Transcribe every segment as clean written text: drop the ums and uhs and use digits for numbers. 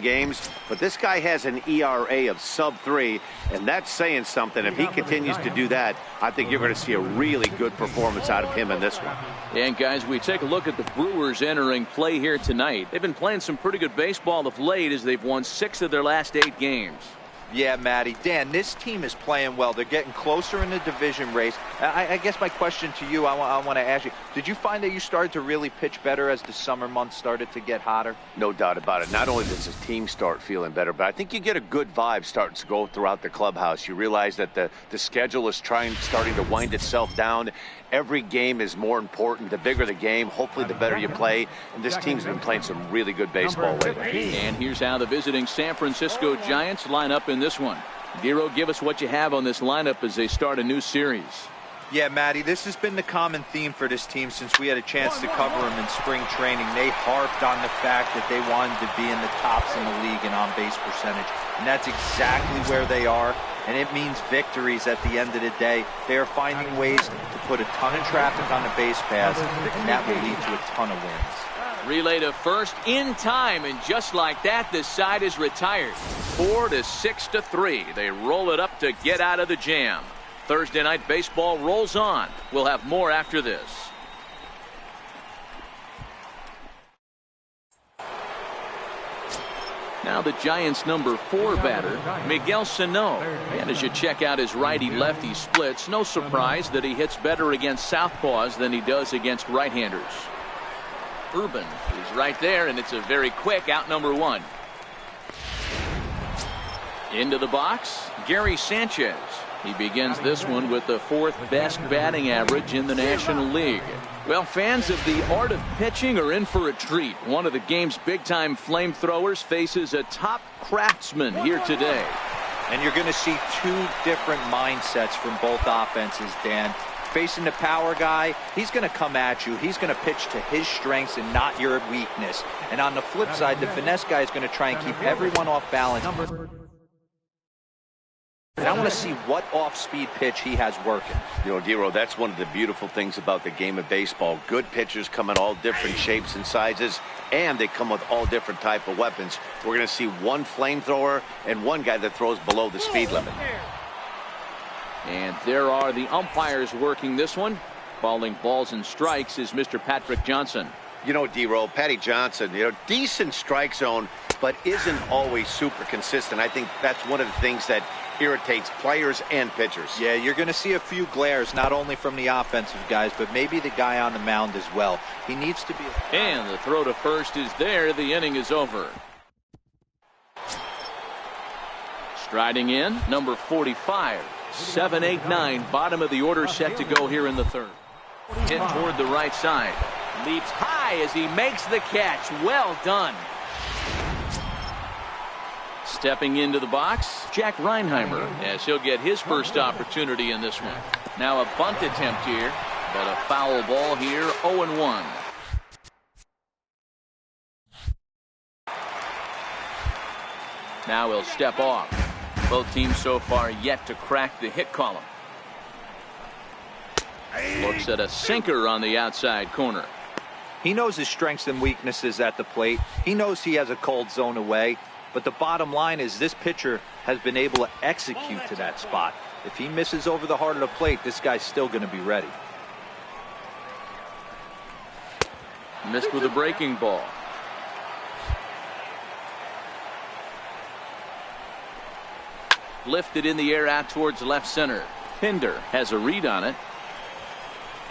games, but this guy has an ERA of sub-3, and that's saying something. If he continues to do that, I think you're going to see a really good performance out of him in this one. And guys, we take a look at the Brewers entering play here tonight. They've been playing some pretty good baseball of late as they've won 6 of their last 8 games. Yeah, Matty. Dan, this team is playing well. They're getting closer in the division race. I guess my question to you, I want to ask you, did you find that you started to really pitch better as the summer months started to get hotter? No doubt about it. Not only does the team start feeling better, but I think you get a good vibe starting to go throughout the clubhouse. You realize that the schedule is starting to wind itself down. Every game is more important. The bigger the game, hopefully the better you play. And this team's been playing some really good baseball lately. And here's how the visiting San Francisco Giants line up in this one. Dero, give us what you have on this lineup as they start a new series. Yeah, Matty, this has been the common theme for this team since we had a chance to cover them in spring training. They harped on the fact that they wanted to be in the tops in the league in on-base percentage. And that's exactly where they are. And it means victories at the end of the day. They are finding ways to put a ton of traffic on the base paths, and that will lead to a ton of wins. Relay to first in time, and just like that, this side is retired. 4 to 6 to 3. They roll it up to get out of the jam. Thursday night baseball rolls on. We'll have more after this. Now the Giants' number 4 batter, Miguel Sano. And as you check out his righty-lefty splits, no surprise that he hits better against southpaws than he does against right-handers. Urban is right there, and it's a very quick out number 1. Into the box, Gary Sanchez. He begins this one with the 4th best batting average in the National League. Well, fans of the art of pitching are in for a treat. One of the game's big-time flamethrowers faces a top craftsman here today. And you're going to see 2 different mindsets from both offenses, Dan. Facing the power guy, he's going to come at you. He's going to pitch to his strengths and not your weakness. And on the flip side, the finesse guy is going to try and keep everyone off balance. And I want to see what off-speed pitch he has working. You know, Dero, that's one of the beautiful things about the game of baseball. Good pitchers come in all different shapes and sizes, and they come with all different type of weapons. We're going to see one flamethrower and one guy that throws below the speed limit. And there are the umpires working this one. Calling balls and strikes is Mr. Patrick Johnson. You know, D-Roll, Patty Johnson, decent strike zone, but isn't always super consistent. I think that's one of the things that irritates players and pitchers. Yeah, you're going to see a few glares, not only from the offensive guys, but maybe the guy on the mound as well. He needs to be... And the throw to first is there. The inning is over. Striding in, number 45. 7, 8, 9, bottom of the order set to go here in the 3rd. Hit toward the right side. Leaps high as he makes the catch. Well done. Stepping into the box, Jack Reinheimer, as he'll get his first opportunity in this one. Now a bunt attempt here, but a foul ball here, 0-1. Now he'll step off. Both teams so far yet to crack the hit column. Looks at a sinker on the outside corner. He knows his strengths and weaknesses at the plate. He knows he has a cold zone away. But the bottom line is this pitcher has been able to execute to that spot. If he misses over the heart of the plate, this guy's still going to be ready. Missed with a breaking ball. Lifted in the air out towards left center. Pinder has a read on it.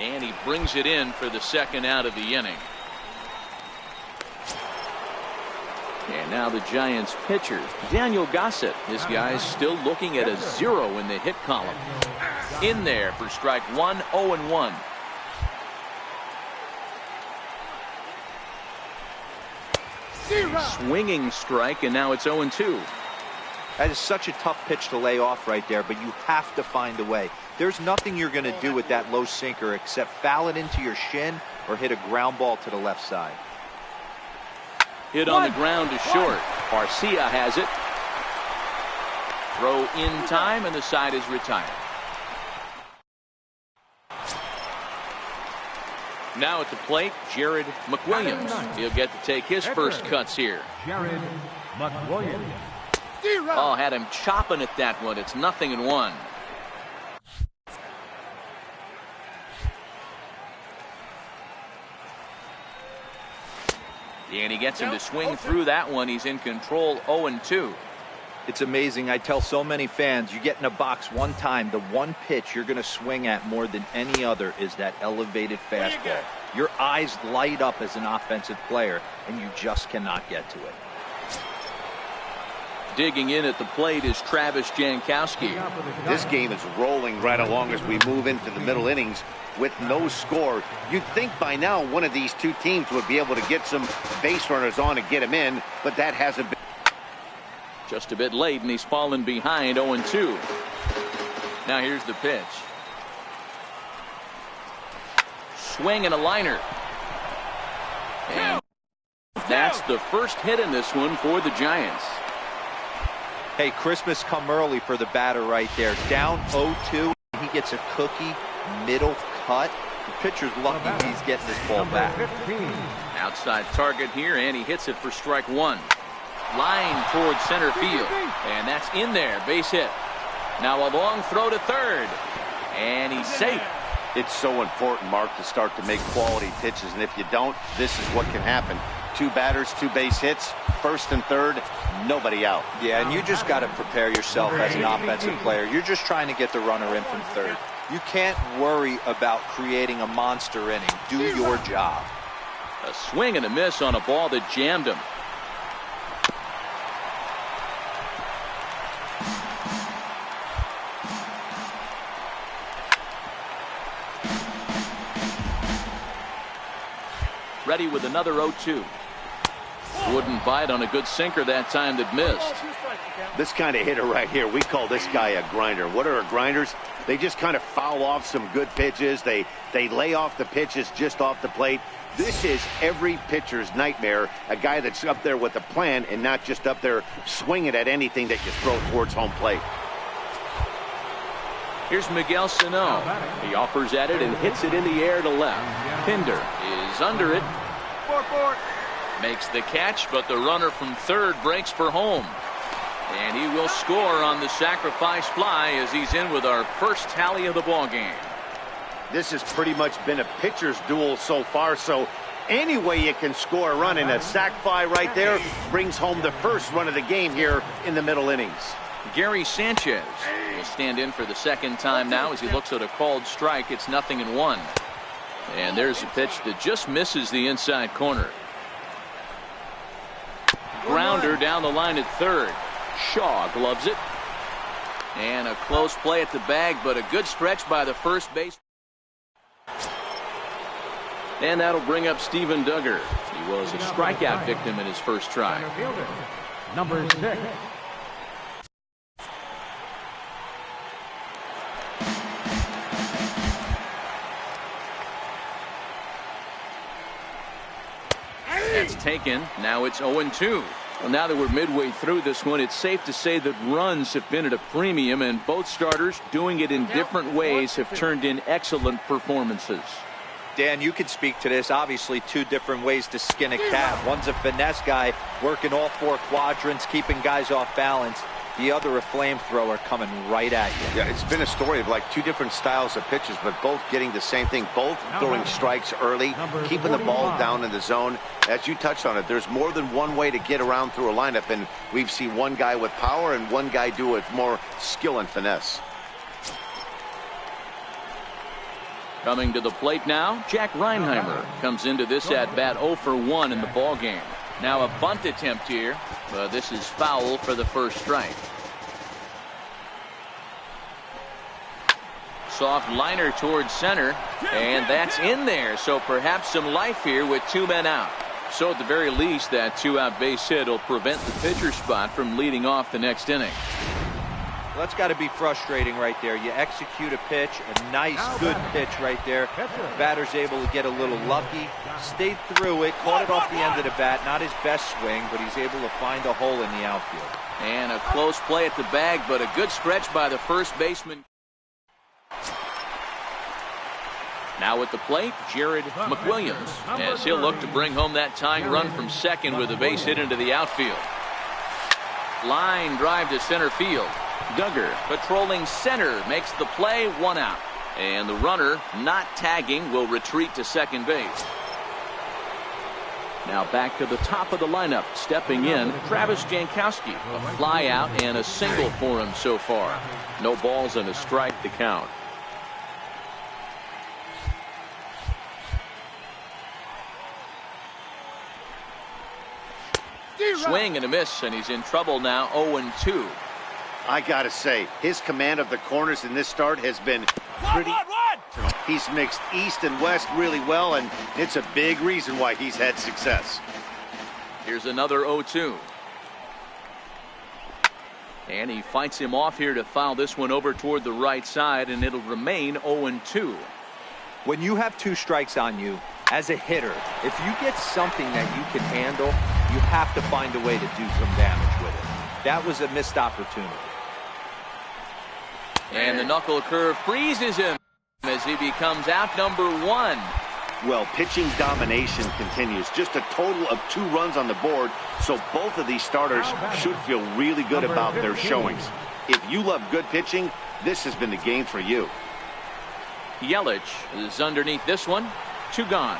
And he brings it in for the 2nd out of the inning. And now the Giants pitcher, Daniel Gossett. This guy's still looking at a 0 in the hit column. In there for strike 1, 0-1. Swinging strike, and now it's 0-2. That is such a tough pitch to lay off right there, but you have to find a way. There's nothing you're going to do with that low sinker except foul it into your shin or hit a ground ball to the left side. Hit on the ground is short. Garcia has it. Throw in time, and the side is retired. Now at the plate, Jared McWilliams. He'll get to take his first cuts here. Oh, had him chopping at that one. It's 0-1. And he gets him to swing through that one. He's in control, 0-2. It's amazing. I tell so many fans, you get in a box one time, the one pitch you're going to swing at more than any other is that elevated fastball. Your eyes light up as an offensive player, and you just cannot get to it. Digging in at the plate is Travis Jankowski. This game is rolling right along as we move into the middle innings with no score. You'd think by now one of these two teams would be able to get some base runners on and get them in, but that hasn't been. Just a bit late, and he's fallen behind, 0-2. Now here's the pitch. Swing and a liner. And that's the first hit in this one for the Giants. Hey, Christmas come early for the batter right there. Down 0-2. He gets a cookie, middle cut. The pitcher's lucky he's getting this ball back. Outside target here, and he hits it for strike one. Line towards center field, and that's in there. Base hit. Now a long throw to third, and he's safe. It's so important, Mark, to start to make quality pitches, and if you don't, this is what can happen. Two batters, two base hits, first and third, nobody out. Yeah, and you just got to prepare yourself as an offensive player. You're just trying to get the runner in from third. You can't worry about creating a monster inning. Do your job. A swing and a miss on a ball that jammed him. Ready with another 0-2. Wouldn't bite on a good sinker that time that missed. This kind of hitter right here, we call this guy a grinder. What are grinders? They just kind of foul off some good pitches. They lay off the pitches just off the plate. This is every pitcher's nightmare, a guy that's up there with a plan and not just up there swinging at anything that you throw towards home plate. Here's Miguel Sano. He offers at it and hits it in the air to left. Pinder is under it. Makes the catch, but the runner from third breaks for home. And he will score on the sacrifice fly as he's in with our first tally of the ball game. This has pretty much been a pitcher's duel so far, so any way you can score a run, in a sac fly right there brings home the first run of the game here in the middle innings. Gary Sanchez will stand in for the second time now as he looks at a called strike. It's 0-1. And there's a pitch that just misses the inside corner. Grounder down the line at third. Shaw gloves it. And a close play at the bag, but a good stretch by the first base. And that'll bring up Steven Duggar. He was a strikeout victim in his first try. Number 6. That's taken. Now it's 0-2. Well, now that we're midway through this one, it's safe to say that runs have been at a premium, and both starters, doing it in different ways, have turned in excellent performances. Dan, you can speak to this. Obviously, two different ways to skin a cat. One's a finesse guy working all four quadrants, keeping guys off balance. The other, a flamethrower coming right at you. Yeah, it's been a story of like two different styles of pitches, but both getting the same thing. Both throwing strikes early, keeping the ball down in the zone. As you touched on it, there's more than one way to get around through a lineup, and we've seen one guy with power and one guy do it more skill and finesse. Coming to the plate now, Jack Reinheimer comes into this at-bat 0 for 1 in the ballgame. Now a bunt attempt here, but this is foul for the first strike. Soft liner towards center, and that's in there, so perhaps some life here with two men out. So at the very least, that two-out base hit will prevent the pitcher spot from leading off the next inning. Well, that's got to be frustrating right there. You execute a pitch, a nice, good pitch right there. Batter's able to get a little lucky, stayed through it, caught it off the end of the bat. Not his best swing, but he's able to find a hole in the outfield. And a close play at the bag, but a good stretch by the first baseman. Now at the plate, Jared McWilliams, as he'll look to bring home that tying run from second with a base hit into the outfield. Line drive to center field. Duggar patrolling center makes the play, 1 out. And the runner not tagging will retreat to second base. Now back to the top of the lineup. Stepping in, Travis Jankowski. A fly out and a single for him so far. No balls and a strike to count. Swing and a miss, and he's in trouble now, 0-2. I gotta say, his command of the corners in this start has been pretty. He's mixed east and west really well, and it's a big reason why he's had success. Here's another 0-2. And he fights him off here to foul this one over toward the right side, and it'll remain 0-2. When you have 2 strikes on you, as a hitter, if you get something that you can handle, you have to find a way to do some damage with it. That was a missed opportunity. And the knuckle curve freezes him as he becomes out number 1. Well, pitching domination continues. Just a total of 2 runs on the board, so both of these starters should feel really good about their showings. If you love good pitching, this has been the game for you. Yelich is underneath this one. 2 gone.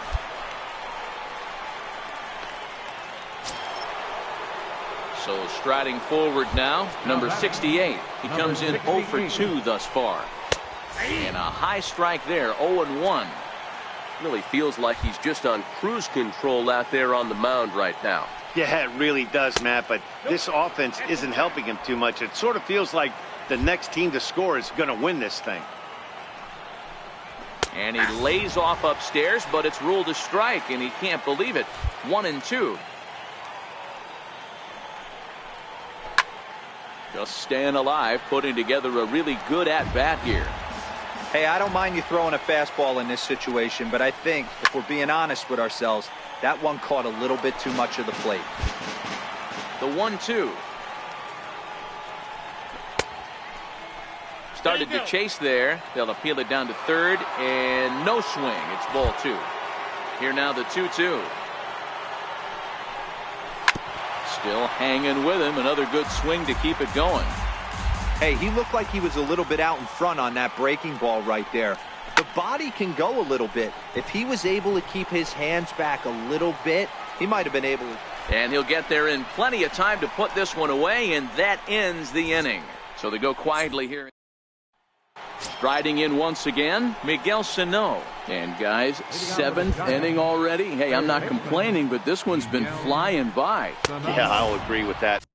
So striding forward now, number 68. He comes in 0 for 2 thus far. And a high strike there, 0-1. Really feels like he's just on cruise control out there on the mound right now. Yeah, it really does, Matt, but this offense isn't helping him too much. It sort of feels like the next team to score is going to win this thing. And he lays off upstairs, but it's ruled a strike, and he can't believe it. 1-2. Just staying alive, putting together a really good at-bat here. Hey, I don't mind you throwing a fastball in this situation, but I think, if we're being honest with ourselves, that one caught a little bit too much of the plate. The 1-2. Started to chase there. They'll appeal it down to third, and no swing. It's ball 2. Here now the 2-2. Still hanging with him. Another good swing to keep it going. Hey, he looked like he was a little bit out in front on that breaking ball right there. The body can go a little bit. If he was able to keep his hands back a little bit, he might have been able to. And he'll get there in plenty of time to put this one away, and that ends the inning. So they go quietly here. Striding in once again, Miguel Sano. And guys, 7th inning already. Hey, I'm not complaining, but this one's been flying by. Yeah, I'll agree with that,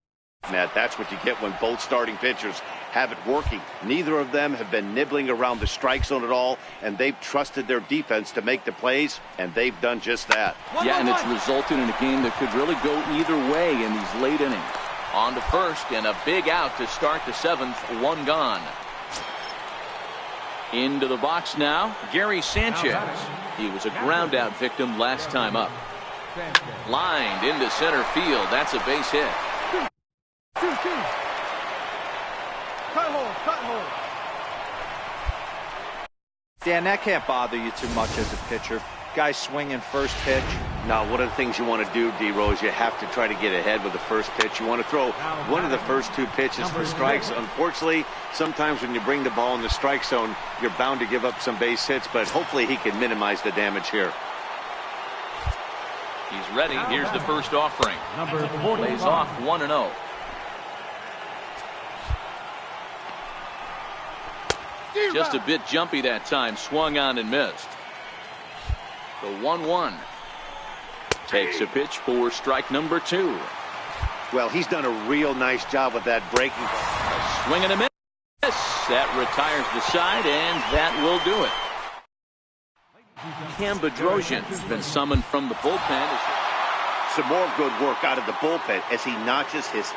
Matt. That's what you get when both starting pitchers have it working. Neither of them have been nibbling around the strike zone at all, and they've trusted their defense to make the plays, and they've done just that. Yeah, and it's resulted in a game that could really go either way in these late innings. On to first, and a big out to start the 7th, 1 gone. Into the box now, Gary Sanchez. He was a ground out victim last time up. Lined into center field. That's a base hit. Dan, that can't bother you too much as a pitcher. Guy swinging first pitch. Now, one of the things you want to do, D-Rose, you have to try to get ahead with the first pitch. You want to throw one of the first 2 pitches for strikes. Unfortunately, sometimes when you bring the ball in the strike zone, you're bound to give up some base hits, but hopefully he can minimize the damage here. He's ready. Here's the first offering. Lays off 1-0. Just a bit jumpy that time. Swung on and missed. The 1-1. Takes a pitch for strike number 2. Well, he's done a real nice job with that breaking ball. A swing and a miss. That retires the side, and that will do it. Cam Bedrosian has been summoned from the bullpen. Some more good work out of the bullpen as he notches his